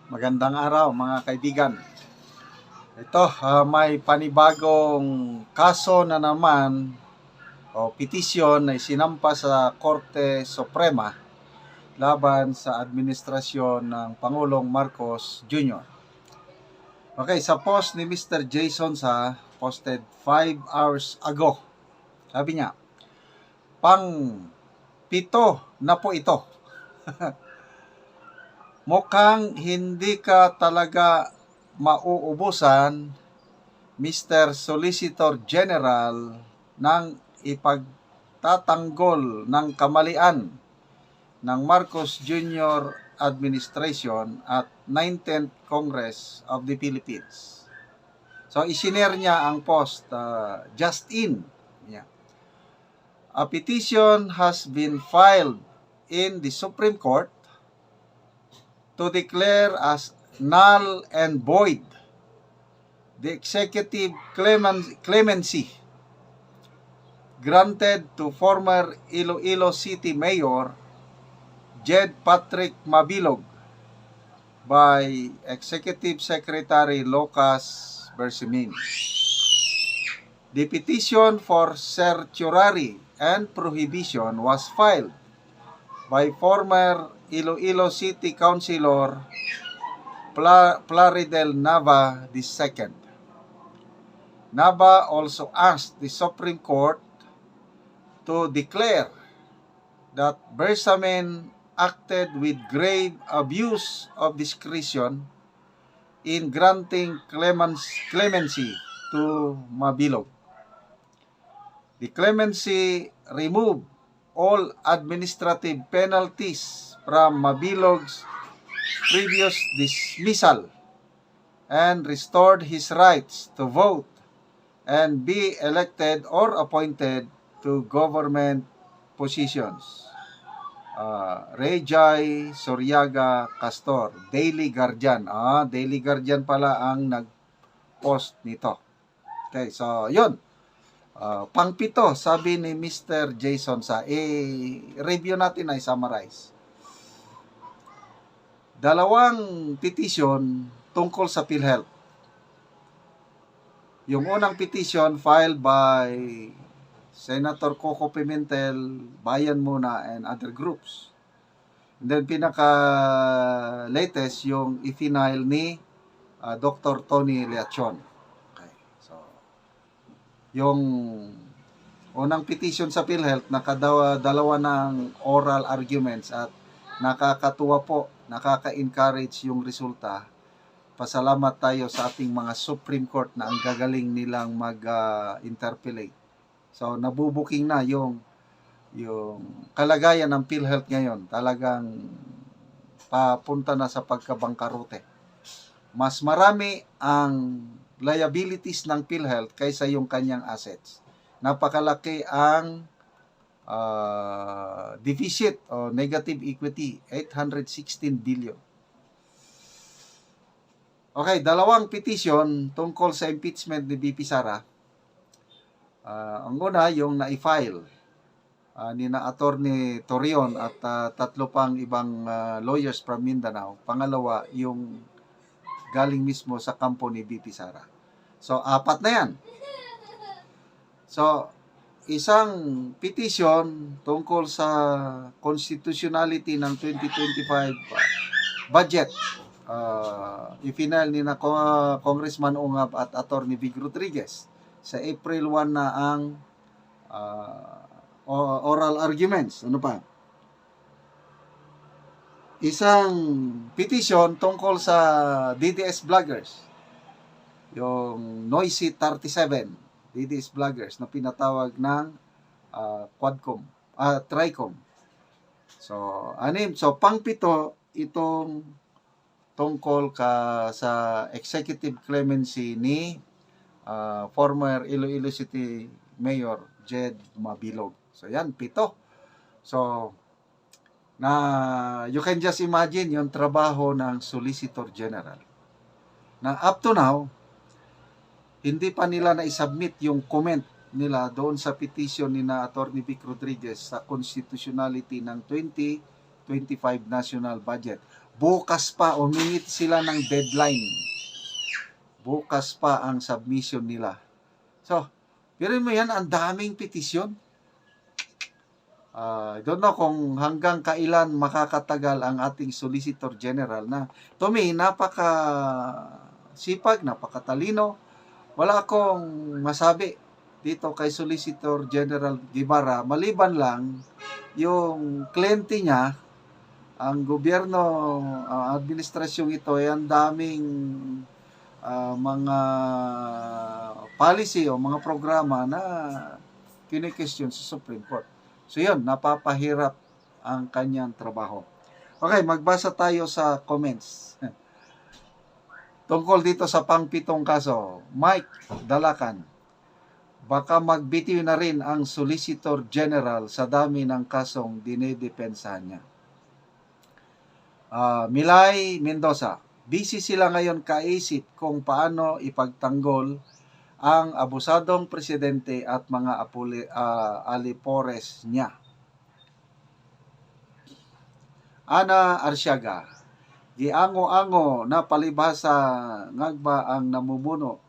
Magandang araw mga kaibigan. Ito, may panibagong kaso na naman o petisyon na isinampa sa Korte Suprema laban sa administrasyon ng Pangulong Marcos Jr. Okay, sa post ni Mr. Jason sa posted 5 hours ago, sabi niya, pang-pito na po ito. Mukhang hindi ka talaga mauubusan, Mr. Solicitor General, ng ipagtatanggol ng kamalian ng Marcos Jr. Administration at 19th Congress of the Philippines. So, isinare niya ang post, just in. Yeah. A petition has been filed in the Supreme Court to declare as null and void the executive clemency granted to former Iloilo City Mayor Jed Patrick Mabilog by Executive Secretary Lucas Bersamin. The petition for certiorari and prohibition was filed by former Iloilo City Councilor Plaridel Nava II. Nava also asked the Supreme Court to declare that Bersamin acted with grave abuse of discretion in granting clemency to Mabilog. The clemency removed all administrative penalties from Mabilog's previous dismissal and restored his rights to vote and be elected or appointed to government positions. Rejay Soryaga Castor, Daily Guardian. Daily Guardian pala ang nag-post nito. Okay, so yun. Pang-pito, sabi ni Mr. Jason sa review natin ay summarize. Dalawang petition tungkol sa PhilHealth. Yung unang petition filed by Senator Coco Pimentel, Bayan Muna, and other groups. And then pinaka-latest yung i-file ni Dr. Tony Leachon. Yung unang petition sa PhilHealth, nakadalawa ng oral arguments at nakakatuwa po, nakaka-encourage yung resulta. Pasalamat tayo sa ating mga Supreme Court na ang gagaling nilang mag-interpolate. So, nabubuking na yung kalagayan ng PhilHealth ngayon. Talagang papunta na sa pagkabangkarote. Mas marami ang liabilities ng PhilHealth kaysa yung kanyang assets. Napakalaki ang deficit o negative equity, 816 billion. Okay, dalawang petition tungkol sa impeachment ni VP Sara. Ang una, yung na-file ni na Attorney Torion at tatlo pang ibang lawyers from Mindanao. Pangalawa, yung galing mismo sa kampo ni VP Sara. So, apat na yan. So, isang petition tungkol sa constitutionality ng 2025 budget. I-final ni na Congressman Ungab at Attorney Vic Rodriguez. Sa April 1 na ang oral arguments. Ano pa? Isang petition tungkol sa DDS vloggers. Yung Noisy 37 DDS vloggers na pinatawag ng TRICOM. So, So, pang-pito itong tungkol sa executive clemency ni former Iloilo City Mayor Jed Mabilog. So, yan, 7. So, you can just imagine yung trabaho ng Solicitor General. Na up to now, hindi pa nila na-submit yung comment nila doon sa petition ni na Attorney Vic Rodriguez sa constitutionality ng 2025 national budget. bukas pa, umingit sila ng deadline. Bukas pa ang submission nila. So, pero mo yan, ang daming petisyon. I don't know kung hanggang kailan makakatagal ang ating Solicitor General na to me, napaka sipag, napakatalino. Wala akong masabi dito kay Solicitor General Guevara, maliban lang yung kliyente niya, ang gobyerno, administrasyong ito ay ang daming mga policy o mga programa na kinikestyon sa Supreme Court. So yun, napapahirap ang kanyang trabaho. Okay, magbasa tayo sa comments. Tungkol dito sa pang-pitong kaso, Mike Dalacan, baka magbitiw na rin ang Solicitor General sa dami ng kasong dinidepensahan niya. Milay Mendoza, busy sila ngayon kaisip kung paano ipagtanggol ang abusadong presidente at mga alipores niya. Ana Arsiaga, giango-ango na palibhasa ngagba ang namumuno,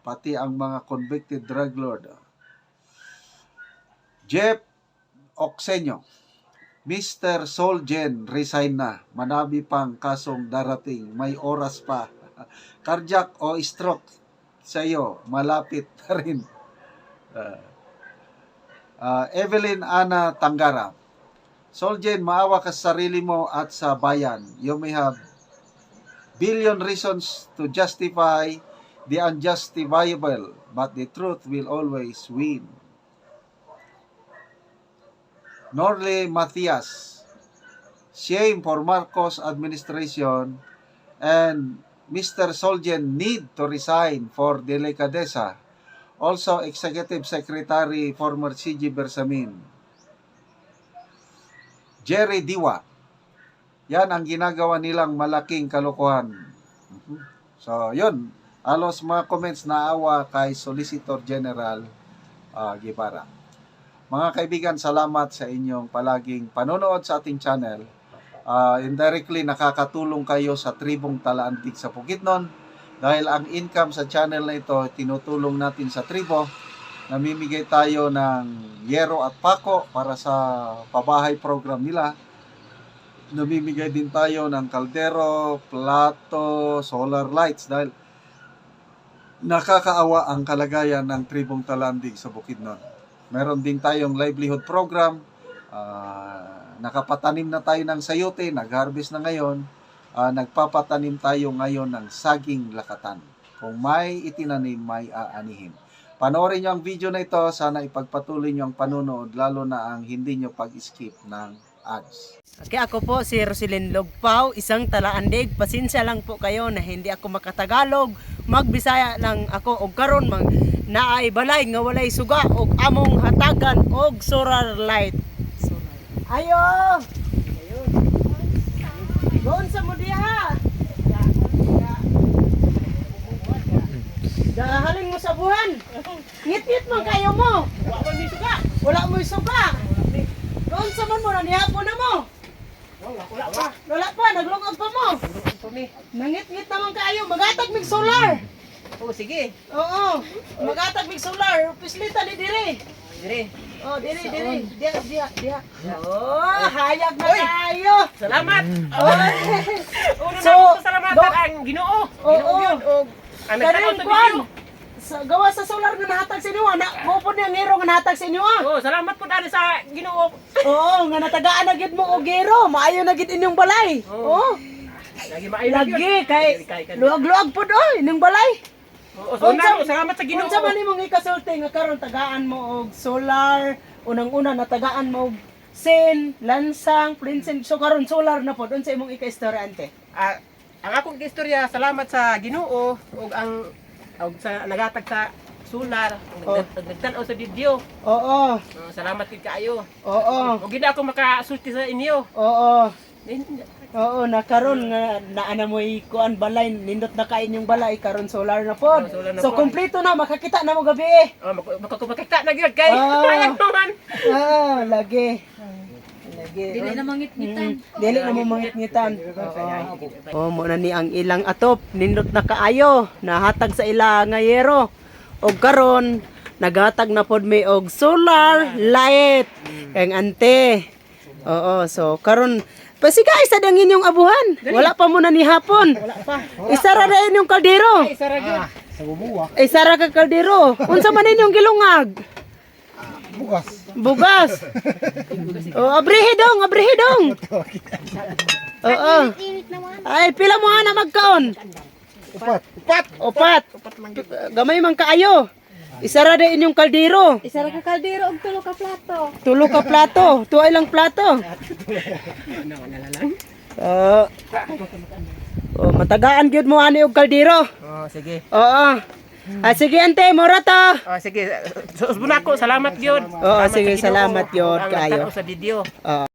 pati ang mga convicted drug lord. Jeff Oxenyo, Mr. Solgen resign na, manabi pang kasong darating, may oras pa. Cardiac o stroke sa iyo, malapit na rin. Evelyn Ana Tangara, Solgen, maawa ka sa sarili mo at sa bayan. You may have billion reasons to justify the unjustifiable, but the truth will always win. Norley Matias, shame for Marcos administration and Mr. Solgen need to resign for delicadeza. Also, Executive Secretary former CG Bersamin. Jerry Diwa, yan ang ginagawa nilang malaking kalokohan. So, yun. Alos mga comments na awa kay Solicitor General Guevara. Mga kaibigan, salamat sa inyong palaging panonood sa ating channel. Indirectly nakakatulong kayo sa tribong Talaantig sa Bukidnon dahil ang income sa channel na ito tinutulong natin sa tribo. Namimigay tayo ng yero at pako para sa pabahay program nila. Namimigay din tayo ng kaldero, plato, solar lights dahil nakakaawa ang kalagayan ng tribong Talaantig sa Bukidnon. Meron din tayong livelihood program. Nakapatanim na tayo ng sayote, nag-harvest na ngayon, nagpapatanim tayo ngayon ng saging lakatan. Kung may itinanim, may aanihin. Panoorin nyo ang video na ito, sana ipagpatuloy nyo ang panunood, lalo na ang hindi nyo pag-skip ng ads. Okay, ako po si Roselyn Logpao, isang Talaandig. Pasensya lang po kayo na hindi ako makatagalog. Magbisaya lang ako og karon naay balay nga walay suga og among hatagan og solar light. Ayo! Ayun. Doon sa mo diha. Dahalin mo sa buwan. Ngit-ngit man kayo mo. Wala mo suga. Wala mo suga. Doon sa man mo na nihapon na mo. Wala pa. Wala pa, naglungag pa mo. Nangit-ngit naman kayo, magatag mig solar. Oh, sige. Oo. Magatag mig solar, pislita ni dire. Dire. Oh, dire. Dia. Oh, hayag na kayo. Salamat. Una So, na ako salamatan ang Ginoo. Oo. Yun, og ang Karon nagtanaw sa kwan. video. Sa gawa sa solar nga nahatag sa inyo, na mo po niya ngero nga nahatag sa inyo ah. Oh, salamat po dali sa Ginoo. Oo, nga natagaan na gid mo og gero, maayo na gid inyong balay. Oo. Lagi maayo Lagi kay luag-luag pud oy inyong balay. Oh, so na, salamat sa Ginoo. Unsa man imong ikasulti nga karon tagaan mo og solar, unang-una natagaan mo og sin, lansang, prinsen, so karon solar na pod. Unsa imong ika-istorya ante? Ang akong istorya, salamat sa Ginoo og ang sa nagatag sa solar, nagtanaw sa video. Oo. Salamat kid kaayo. Oo. Og gid ako makasulti sa inyo. Oo. Oo, na karon nga naana mo kuan balay, nindot na ka inyong balay karon solar na pod. Solar na So pod. kompleto na makakita na mo gabi. Makakita na gyud kay. Ah. Sayang naman. Lagi. Dili na mangit-ngitan. Dili na mo mangit-ngitan. Oh, mo na ni ang ilang atop nindot na kaayo nahatag sa ila nga yero. Og karon naghatag na pod mi og solar light kay ante. Oo, so karon pasigay sa dang inyong abuhan. Wala pa mo na ni hapon. Wala pa. Isara ra inyong kaldero. Ay, sara gyud. Isara ka kaldero. Unsa man inyong gilungag? Bugas. Oh, abrihe dong. Oo. Ay, pila mo ana magkaon? Upat. Gamay man kaayo. Isara ra inyong kaldero. Isara ka kaldero og tulo ka plato. Tulo ka plato. Tuwa ilang plato. Matagaan gyud mo ani og kaldero. Oh, sige. Oo. Sige ante, mura to. Oh, sige. Susbon ako. Salamat gyud. Oo, sige, salamat gyud Ang kaayo. nagtanaw sa video. Oo.